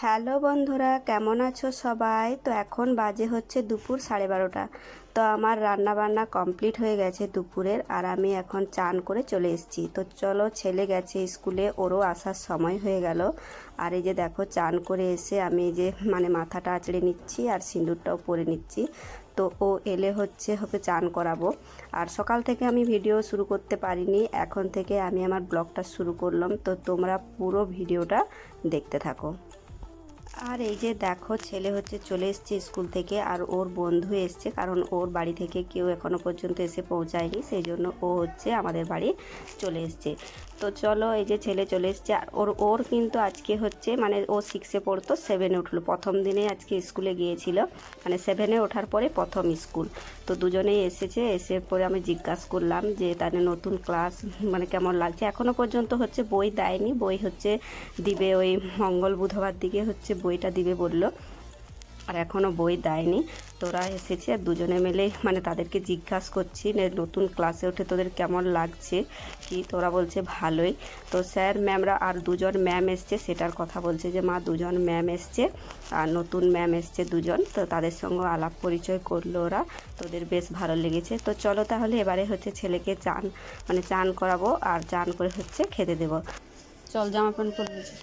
Hello বন্ধুরা, কেমন আছো সবাই? তো এখন বাজে হচ্ছে দুপুর 12:30। তো আমার রান্না বান্না কমপ্লিট হয়ে গেছে দুপুরের, আর আমি এখন চান করে চলে এসেছি। তো চলো, ছেলে গেছে স্কুলে, ওরও আসার সময় হয়ে গেল। আর এই যে দেখো, চান করে এসে আমি এই যে মাথাটা আঁচড়ে নিচ্ছি আর সিঁদুরটাও পরে নিচ্ছি। তো ও এলে হচ্ছে ওকে চান করাবো। আর সকাল থেকে আমি ভিডিও শুরু করতে পারিনি, এখন থেকে আমি আমার ব্লগটা শুরু করলাম। তো তোমরা পুরো ভিডিওটা দেখতে থাকো। আর এই যে দেখো, ছেলে হচ্ছে চলে এসছে স্কুল থেকে, আর ওর বন্ধু এসছে, কারণ ওর বাড়ি থেকে কেউ এখনো পর্যন্ত এসে পৌঁছায়নি, সেই জন্য ও হচ্ছে আমাদের বাড়ি চলে এসছে। তো চলো, এই যে ছেলে চলে এসছে। আর ওর কিন্তু আজকে হচ্ছে ও 6-এ পড়তো, 7-এ উঠলো। প্রথম দিনে আজকে স্কুলে গিয়েছিল, 7-এ ওঠার পরে প্রথম স্কুল। তো দুজনেই এসেছে। এসে পরে আমি জিজ্ঞাসা করলাম যে তাদের নতুন ক্লাস কেমন লাগছে। এখনও পর্যন্ত হচ্ছে বই দেয়নি, বই হচ্ছে দিবে ওই মঙ্গল বুধবার দিকে হচ্ছে বইটা দিবে বলল, আর এখনও বই দেয়নি। তোরা এসেছে আর দুজনে মিলে তাদেরকে জিজ্ঞাসা করছি নতুন ক্লাসে উঠে তোদের কেমন লাগছে কি। তোরা বলছে ভালোই। তো স্যার ম্যামরা আর দুজন ম্যাম এসছে, সেটার কথা বলছে যে মা দুজন ম্যাম এসছে আর নতুন ম্যাম এসছে দুজন। তো তাদের সঙ্গে আলাপ পরিচয় করলো ওরা, তোদের বেশ ভালো লেগেছে। তো চলো তাহলে এবারে হচ্ছে ছেলেকে চান করাবো, আর চান করে হচ্ছে খেতে দেবো। চল, জামা প্যান্ট পরে যাচ্ছে।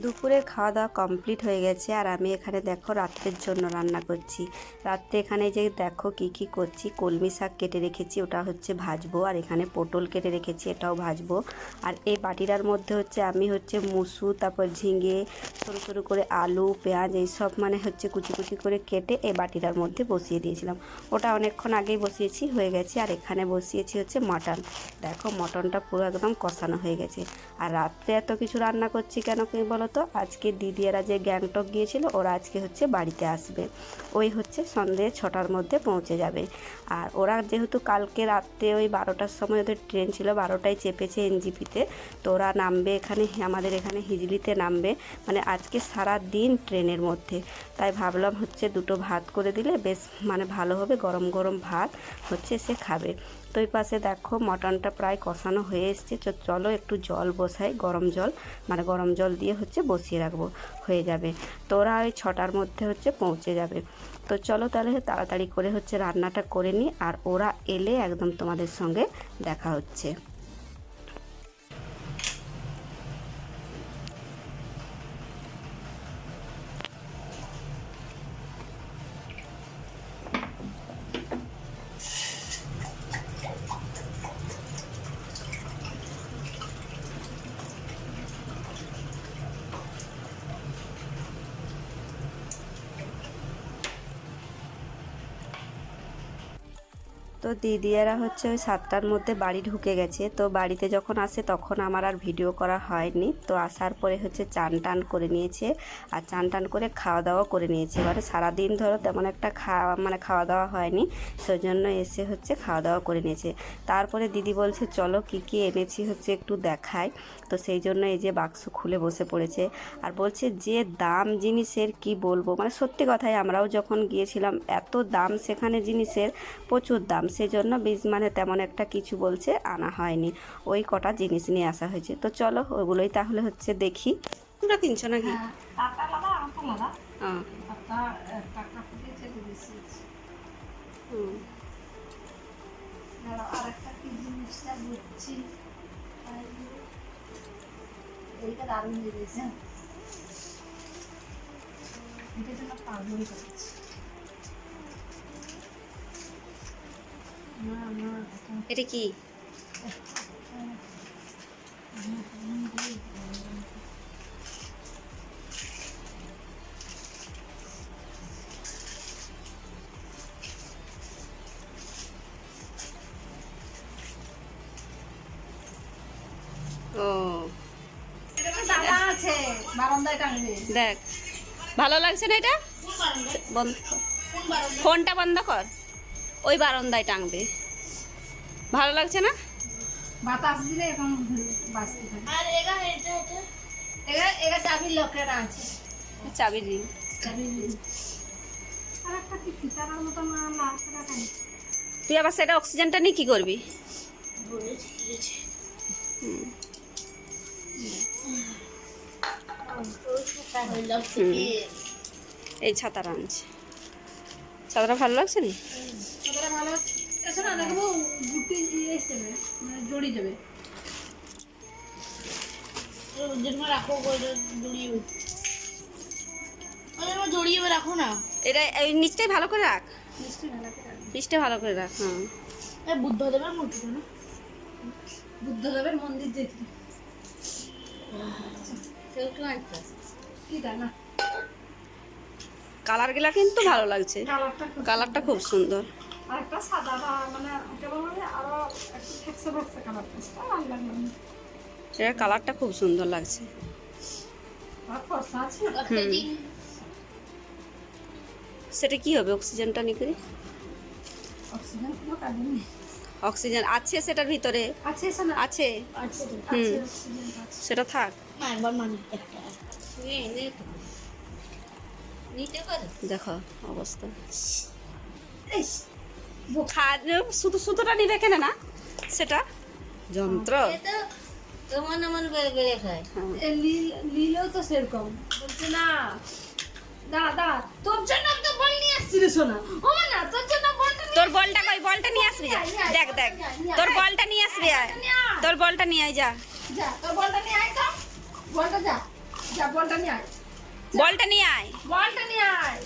দুপুরের খাওয়া দাওয়া কমপ্লিট হয়ে গেছে, আর আমি এখানে দেখো রাত্রের জন্য রান্না করছি। রাত্রে এখানে যে দেখো কি করছি, কলমি শাক কেটে রেখেছি, ওটা হচ্ছে ভাজবো। আর এখানে পটল কেটে রেখেছি, এটাও ভাজবো। আর এই বাটিটার মধ্যে হচ্ছে আমি মুসু, তারপর ঝিঙে, সরু সরু করে আলু, পেঁয়াজ এইসব হচ্ছে কুচি কুচি করে কেটে এই বাটিটার মধ্যে বসিয়ে দিয়েছিলাম। ওটা অনেকক্ষণ আগেই বসিয়েছি, হয়ে গেছে। আর এখানে বসিয়েছি হচ্ছে মটন। দেখো, মটনটা পুরো একদম কষানো হয়ে গেছে। আর রাত্রে এত কিছু রান্না করছি কেন কি বলো তো, আজকে দিদিরা যে গ্যাংটক গিয়েছিল, ওরা আজকে হচ্ছে বাড়িতে আসবে। ওই হচ্ছে সন্ধ্যে 6টার মধ্যে পৌঁছে যাবে। আর ওরা যেহেতু কালকে রাত্রে ওই 12টার সময় ওদের ট্রেন ছিল, 12টায় চেপেছে এনজিপিতে। তো ওরা নামবে এখানে, আমাদের এখানে হিজলিতে নামবে। আজকে সারা দিন ট্রেনের মধ্যে। তাই ভাবলাম হচ্ছে দুটো ভাত করে দিলে বেশ ভালো হবে, গরম গরম ভাত হচ্ছে সে খাবে। তো এই পাশে দেখো মটনটা প্রায় কষানো হয়ে এসছে। চলো একটু জল বসাই, গরম জল, গরম জল দিয়ে হচ্ছে বসিয়ে রাখবো, হয়ে যাবে। তো ওরা ওই 6টার মধ্যে হচ্ছে পৌঁছে যাবে। তো চলো তাহলে তাড়াতাড়ি করে হচ্ছে রান্নাটা করে নিই, আর ওরা এলে একদম তোমাদের সঙ্গে দেখা হচ্ছে। তো দিদিরা হচ্ছে ওই 7টার মধ্যে বাড়ি ঢুকে গেছে। তো বাড়িতে যখন আসে তখন আমার আর ভিডিও করা হয়নি। তো আসার পরে হচ্ছে চান টান করে নিয়েছে, আর চান টান করে খাওয়া দাওয়া করে নিয়েছে। সারাদিন ধরো তেমন একটা খাওয়া দাওয়া হয়নি, সেই জন্য এসে হচ্ছে খাওয়া দাওয়া করে নিয়েছে। তারপরে দিদি বলছে চলো কি এনেছি হচ্ছে একটু দেখায়। তো সেই জন্য এই যে বাক্স খুলে বসে পড়েছে, আর বলছে যে দাম জিনিসের কি বলবো। সত্যি কথাই, আমরাও যখন গিয়েছিলাম এত দাম সেখানে জিনিসের, প্রচুর দাম। সেজন্য তেমন একটা কিছু বলছে আনা হয়নি, ওই কটা জিনিস নিয়ে আসা হয়েছে। তো চলো ওগুলোই তাহলে হচ্ছে দেখি। তোমরা কিনছো নাকি? এটা কি? ও দেখ, ভালো লাগছে না এটা? বন্ধ, ফোনটা বন্ধ কর। ওই বারান্দায় টাঙবে, ভালো লাগছে না? বাতাস দিলে এখন বাজতে থাকে। আর এগা চাবির লকেট আছে। চাবি রিং। তুই আবার সেটা অক্সিজেনটা নিয়ে কি করবি? এই ছাতাটা আনছে, ছাতাটা ভালো লাগছে না? জড়িয়ে যাবে, জড়িয়ে রাখো না। এটা এই নিচটাই ভালো করে রাখ, নিচটা ভালো করে রাখ। হ্যাঁ, বুদ্ধদেবের মূর্তিটা না, বুদ্ধদেবের মন্দির দেখি না, কালার গুলা কিন্তু ভালো লাগছে, কালারটা খুব সুন্দর। আরেকটা সাদা মানে কেমন হবে, আরো একটু ফেকসে ফেকসে কালারটা ভালো লাগবে। এটার কালারটা খুব সুন্দর লাগছে। সেটা কি হবে অক্সিজেনটা নিয়ে করি? অক্সিজেন আছে সেটার ভিতরে, আছে। সেটা থাক, দেখো অবস্থা। শুধু সুতোটা নিবে কেন না, সেটা যন্ত্র লীলেও তো সেরকম বলছে না। দাদা তোর জন্য তো বল নিয়ে আসছি রে সোনা, ও না তোর জন্য বলটা, তোর বলটা কই? বলটা নিয়ে আসবি, দেখ দেখ তোর বলটা নিয়ে আসবি, তোর বলটা নিয়ে আয়, যা যা তোর বলটা নিয়ে আয়, তো বলটা যা, যা বলটা নিয়ে আয়, বলটা নিয়ে আয়, বলটা নিয়ে আয়।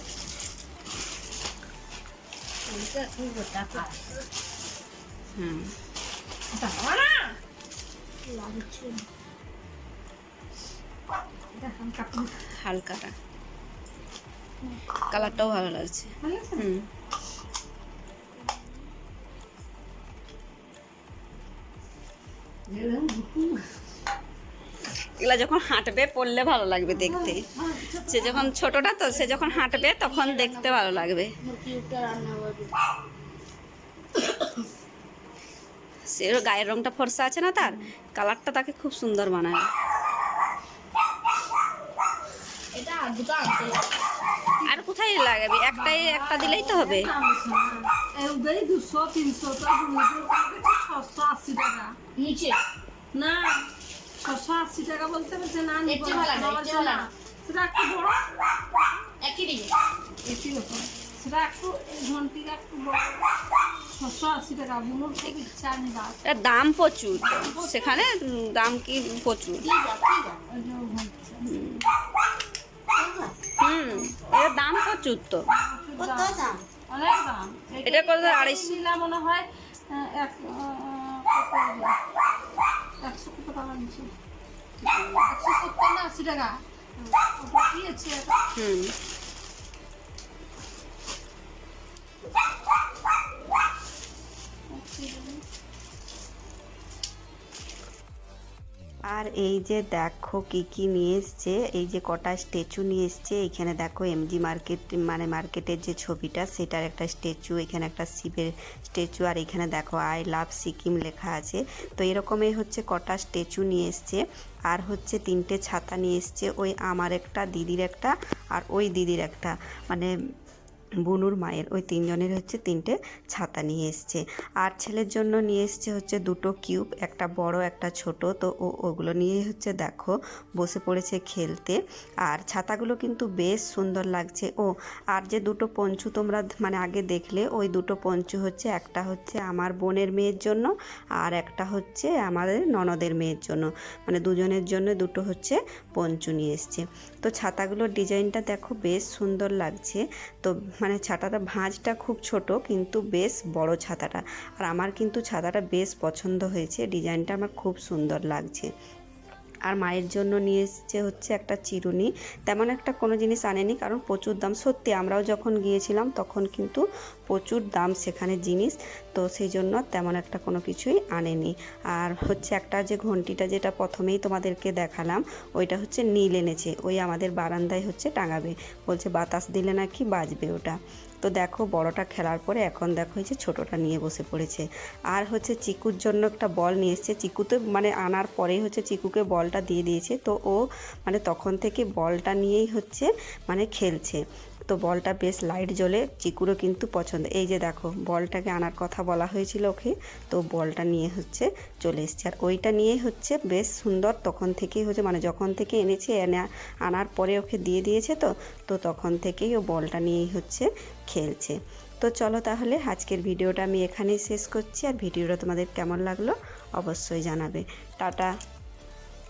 হালকাটা কালারটাও ভালো লাগছে। এগুলা যখন হাঁটবে পড়লে ভালো লাগবে দেখতে। সে যখন ছোটটা তো, সে যখন হাঁটবে তখন দেখতে ভালো লাগবে। সে গায়ের রংটা ফর্সা আছে না, তার কালারটা তাকে খুব সুন্দর মানায়। আর কোথায় লাগাবি? একটা দিলেই তো হবে। 680 টাকা নিচে না, 680 টাকা বলতে বলছে না, সেটা একটু বড়, একই দিকে একই রকম, সেটা একটু ঘন্টিটা একটু বড়, 680 টাকা। বুনোর খুব ইচ্ছা নিবা, এর দাম প্রচুর, সেখানে দাম কি প্রচুর। এর দাম প্রচুর তো, অনেক দাম। এটা কত? 250 নিলাম মনে হয় 100 কত টাকা নিচ্ছে, 170 না 80 টাকা দিয়েছে। আর এই যে দেখো কি কি নিয়ে এসছে, এই যে কটা স্ট্যাচু নিয়ে এসছে। এখানে দেখো এমজি মার্কেট মানে মার্কেটের যে ছবিটা, সেটার একটা স্ট্যাচু, এখানে একটা শিবের স্ট্যাচু, আর এখানে দেখো আই লাভ সিকিম লেখা আছে। তো এরকমই হচ্ছে কটা স্ট্যাচু নিয়ে এসছে। আর হচ্ছে 3টে ছাতা নিয়ে এসছে, ওই আমার একটা, দিদির একটা, আর ওই দিদির একটা, মানে বুনুর মায়ের, ওই 3 জনের হচ্ছে 3টে ছাতা নিয়ে এসছে। আর ছেলের জন্য নিয়ে এসছে হচ্ছে 2টো কিউব, একটা বড় একটা ছোট। তো ওগুলো নিয়ে হচ্ছে দেখো বসে পড়েছে খেলতে। আর ছাতাগুলো কিন্তু বেশ সুন্দর লাগছে। আর যে 2টো পঞ্চু তোমরা মানে আগে দেখলে, ওই 2টো পঞ্চু হচ্ছে, একটা হচ্ছে আমার বোনের মেয়ের জন্য, আর একটা হচ্ছে আমাদের ননদের মেয়ের জন্য, মানে দুজনের জন্য 2টো হচ্ছে পঞ্চু নিয়ে এসছে। তো ছাতাগুলোর ডিজাইনটা দেখো বেশ সুন্দর লাগছে। তো মানে ছাতাটা ভাঁজটা খুব ছোট, কিন্তু বেশ বড় ছাতাটা। আর আমার কিন্তু ছাতাটা বেশ পছন্দ হয়েছে, ডিজাইনটা আমার খুব সুন্দর লাগছে। আর মায়ের জন্য নিয়ে এসছে হচ্ছে একটা চিরুনি। তেমন একটা কোনো জিনিস আনেনি, কারণ প্রচুর দাম। সত্যি আমরাও যখন গিয়েছিলাম তখন কিন্তু প্রচুর দাম সেখানে জিনিস। তো সেই জন্য তেমন একটা কোনো কিছুই আনেনি। আর হচ্ছে একটা যে ঘন্টিটা যেটা প্রথমেই তোমাদেরকে দেখালাম, ওইটা হচ্ছে নীল এনেছে, ওই আমাদের বারান্দায় হচ্ছে টাঙাবে, বলছে বাতাস দিলে নাকি বাজবে ওটা। তো দেখো বড়টা খেলার পরে এখন দেখো এই যে ছোটোটা নিয়ে বসে পড়েছে। আর হচ্ছে চিকুর জন্য একটা বল নিয়ে এসছে, চিকু তো মানে আনার পরেই হচ্ছে চিকুকে বলটা দিয়ে দিয়েছে, তো ও মানে তখন থেকে বলটা নিয়েই হচ্ছে মানে খেলছে। তো বলটা বেশ লাইট জ্বলে, চিকুরও কিন্তু পছন্দ। এই যে দেখো বলটাকে আনার কথা বলা হয়েছিল ওকে, তো বলটা নিয়ে হচ্ছে চলে এসছে। আর ওইটা নিয়েই হচ্ছে বেশ সুন্দর তখন থেকেই হচ্ছে মানে যখন থেকে এনেছে আনার পরে ওকে দিয়ে দিয়েছে, তো তখন থেকেই ও বলটা নিয়েই হচ্ছে খেলছে। তো চলো তাহলে আজকের ভিডিওটা আমি এখানেই শেষ করছি। আর ভিডিওটা তোমাদের কেমন লাগলো অবশ্যই জানাবে। টাটা।